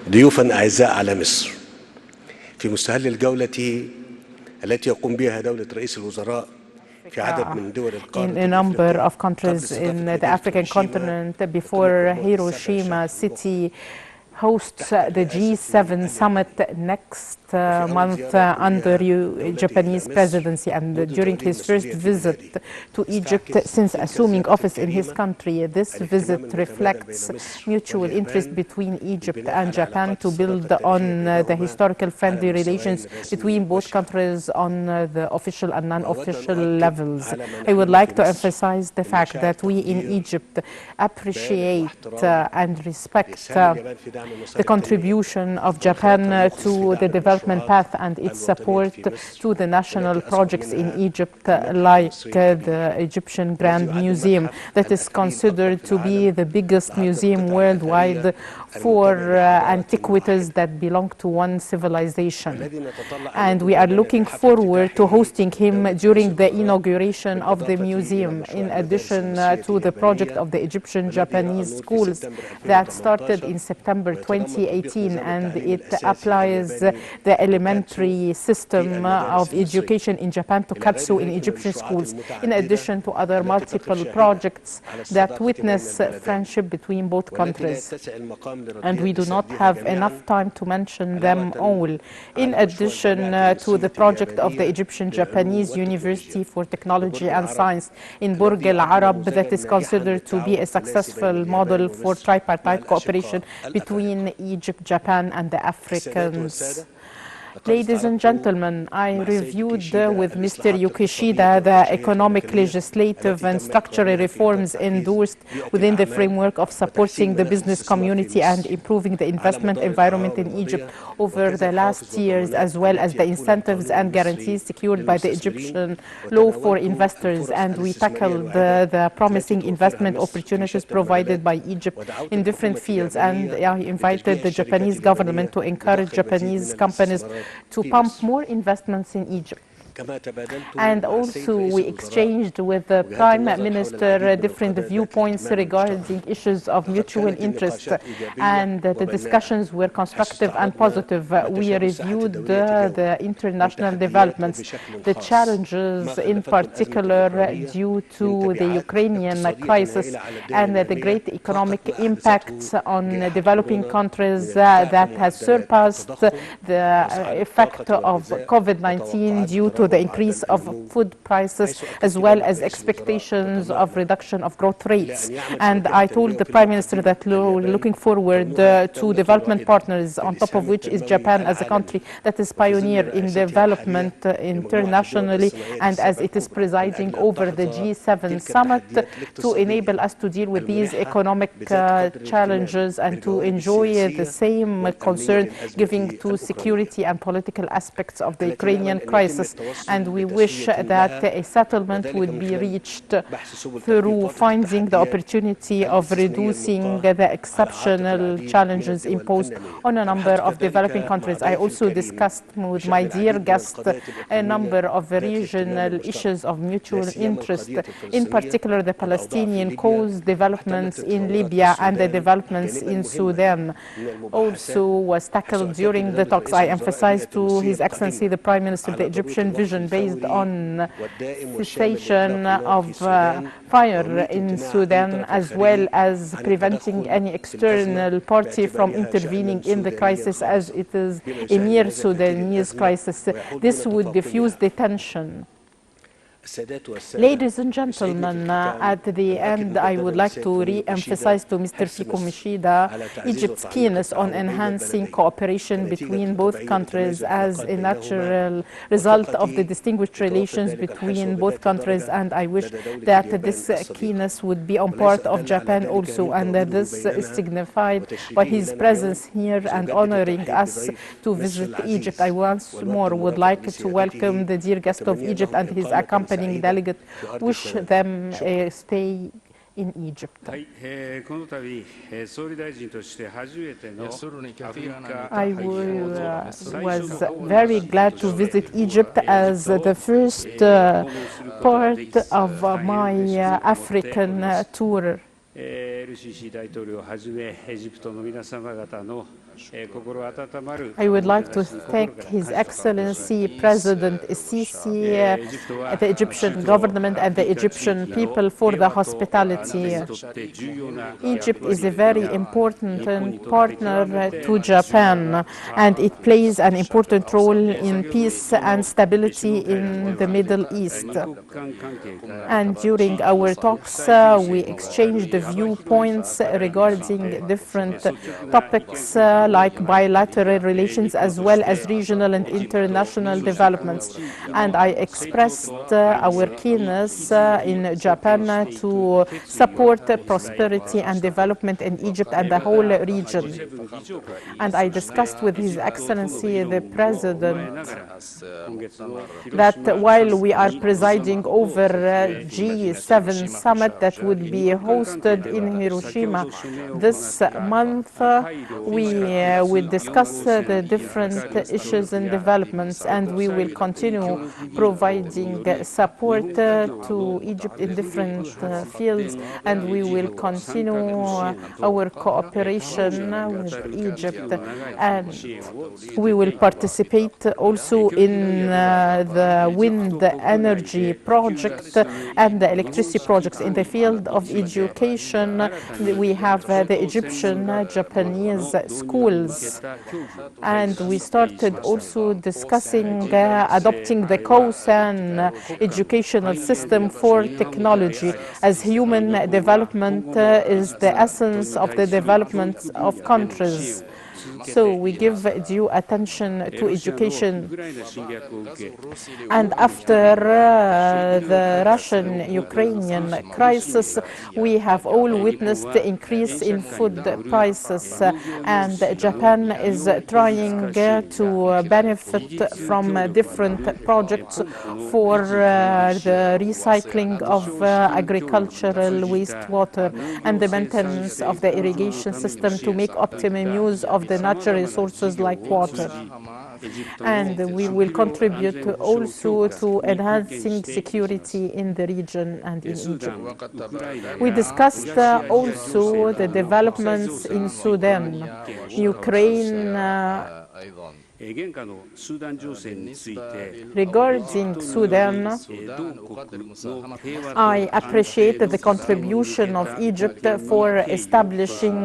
ضيوفا أعزاء على مصر في مستهل الجولة التي يقوم بها دولة رئيس الوزراء في عدد من دول القارة in a number of countries in the African continent before Hiroshima city hosts the G7 summit next month under Japanese presidency, and during his first visit to Egypt since assuming office in his country. This visit reflects mutual interest between Egypt and Japan to build on the historical friendly relations between both countries on the official and non-official levels. I would like to emphasize the fact that we in Egypt appreciate and respect the contribution of Japan to the development path and its support to the national projects in Egypt, like the Egyptian Grand Museum, that is considered to be the biggest museum worldwide for antiquities that belong to one civilization. And we are looking forward to hosting him during the inauguration of the museum, in addition to the project of the Egyptian-Japanese schools that started in September 2018, and it applies the elementary system of education in Japan to Katsu in Egyptian schools, in addition to other multiple projects that witness friendship between both countries. And we do not have enough time to mention them all. In addition to the project of the Egyptian-Japanese University for Technology and Science in Burj Al Arab, that is considered to be a successful model for tripartite cooperation between Egypt, Japan, and the Africans. Ladies and gentlemen, I reviewed with Mr. Kishida the economic, legislative, and structural reforms endorsed within the framework of supporting the business community and improving the investment environment in Egypt over the last years, as well as the incentives and guarantees secured by the Egyptian law for investors. And we tackled the promising investment opportunities provided by Egypt in different fields. And I invited the Japanese government to encourage Japanese companies to pump more investments in Egypt. And also we exchanged with the Prime Minister different viewpoints regarding issues of mutual interest, and the discussions were constructive and positive. We reviewed the international developments, the challenges in particular due to the Ukrainian crisis and the great economic impacts on developing countries that has surpassed the effect of COVID-19 due to the increase of food prices, as well as expectations of reduction of growth rates. And I told the Prime Minister that we're looking forward to development partners, on top of which is Japan as a country that is pioneer in development internationally, and as it is presiding over the G7 summit, to enable us to deal with these economic challenges and to enjoy the same concern giving to security and political aspects of the Ukrainian crisis. And we wish that a settlement would be reached through finding the opportunity of reducing the exceptional challenges imposed on a number of developing countries. I also discussed with my dear guest a number of regional issues of mutual interest, in particular the Palestinian cause, developments in Libya, and the developments in Sudan also was tackled during the talks. I emphasized to His Excellency the Prime Minister the Egyptian vision based on cessation of fire in Sudan, as well as preventing any external party from intervening in the crisis, as it is a mere Sudanese crisis. This would diffuse the tension. Ladies and gentlemen, at the end, I would like to re-emphasize to Mr. Kishida Egypt's keenness on enhancing cooperation between both countries as a natural result of the distinguished relations between both countries, and I wish that this keenness would be on part of Japan also, and that this is signified by his presence here and honoring us to visit Egypt. I once more would like to welcome the dear guest of Egypt and his accompanying delegate, wish them a stay in Egypt. I was very glad to visit Egypt as the first part of my African tour. I would like to thank His Excellency President Sisi, the Egyptian government and the Egyptian people for the hospitality. Egypt is a very important partner to Japan, and it plays an important role in peace and stability in the Middle East. And during our talks, we exchanged viewpoints regarding different topics like bilateral relations as well as regional and international developments. And I expressed our keenness in Japan to support prosperity and development in Egypt and the whole region. And I discussed with His Excellency the President that while we are presiding over G7 summit that would be hosted in Hiroshima this month, we will discuss the different issues and developments, and we will continue providing support to Egypt in different fields, and we will continue our cooperation with Egypt, and we will participate also in the wind energy project and the electricity projects. In the field of education, we have the Egyptian Japanese schools, and we started also discussing adopting the Kosan educational system for technology, as human development is the essence of the development of countries. So we give due attention to education. And after the Russian-Ukrainian crisis, we have all witnessed the increase in food prices, and Japan is trying to benefit from different projects for the recycling of agricultural wastewater and the maintenance of the irrigation system to make optimum use of the natural resources like water. And we will contribute also to enhancing security in the region and in Egypt. We discussed also the developments in Sudan, Ukraine. Regarding Sudan, I appreciate the contribution of Egypt for establishing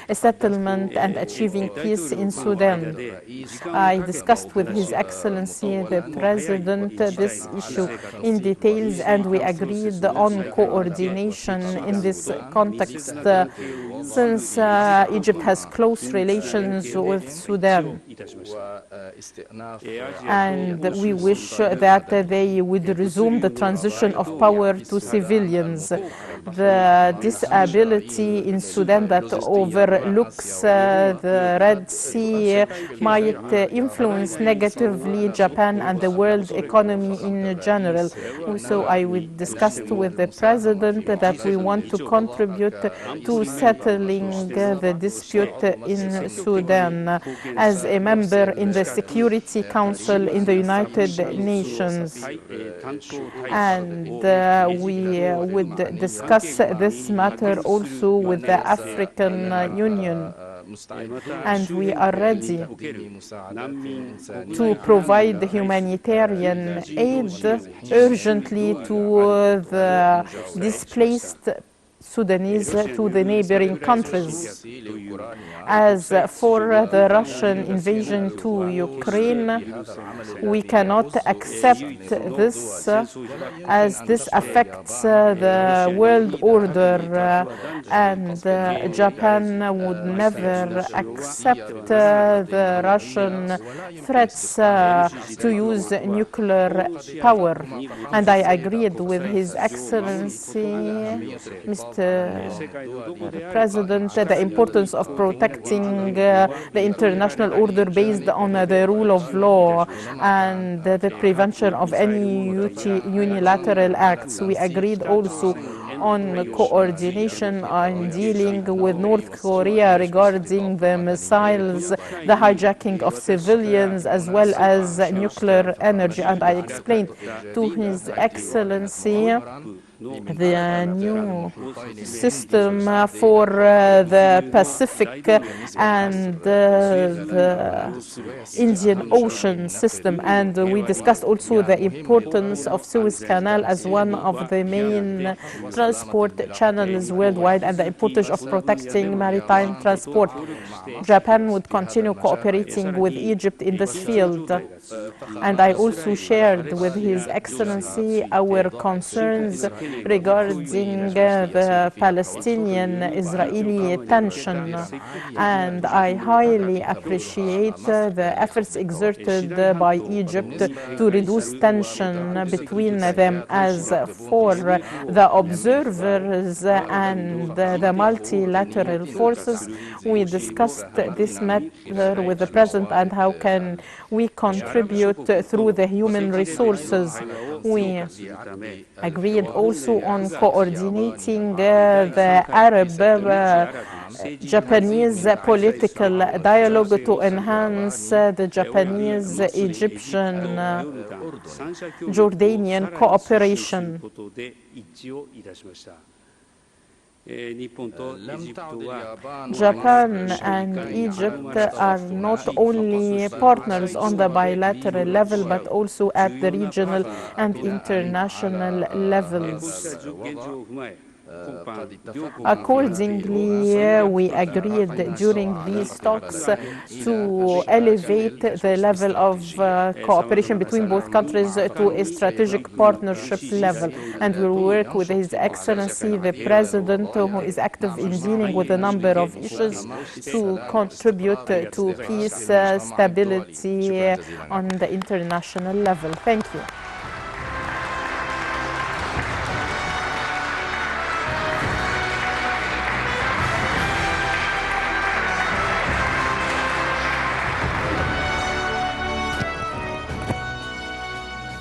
a settlement and achieving peace in Sudan. I discussed with His Excellency the President this issue in details, and we agreed on coordination in this context since Egypt has close relations with Sudan. And we wish that they would resume the transition of power to civilians. The disability in Sudan that overlooks the Red Sea might influence negatively Japan and the world economy in general. So I would discuss with the President that we want to contribute to settling the dispute in Sudan as a member in the Security Council in the United Nations. And we would discuss this matter also with the African Union. And we are ready to provide humanitarian aid urgently to the displaced Sudanese to the neighboring countries. As for the Russian invasion to Ukraine, we cannot accept this as this affects the world order, and Japan would never accept the Russian threats to use nuclear power. And I agreed with His Excellency Mr. President the importance of protecting the international order based on the rule of law and the prevention of any unilateral acts. We agreed also on coordination on dealing with North Korea regarding the missiles, the hijacking of civilians, as well as nuclear energy. And I explained to His Excellency the new system for the Pacific and the Indian Ocean system. And we discussed also the importance of Suez Canal as one of the main transport channels worldwide and the importance of protecting maritime transport. Japan would continue cooperating with Egypt in this field. And I also shared with His Excellency our concerns regarding the Palestinian-Israeli tension. And I highly appreciate the efforts exerted by Egypt to reduce tension between them. As for the observers and the multilateral forces, we discussed this matter with the President and how can we contribute through the human resources. We agreed also on coordinating the Arab-Japanese political dialogue to enhance the Japanese-Egyptian Jordanian cooperation. Japan and Egypt are not only partners on the bilateral level, but also at the regional and international levels. Accordingly, we agreed during these talks to elevate the level of cooperation between both countries to a strategic partnership level. And we will work with His Excellency the President, who is active in dealing with a number of issues, to contribute to peace, stability on the international level. Thank you.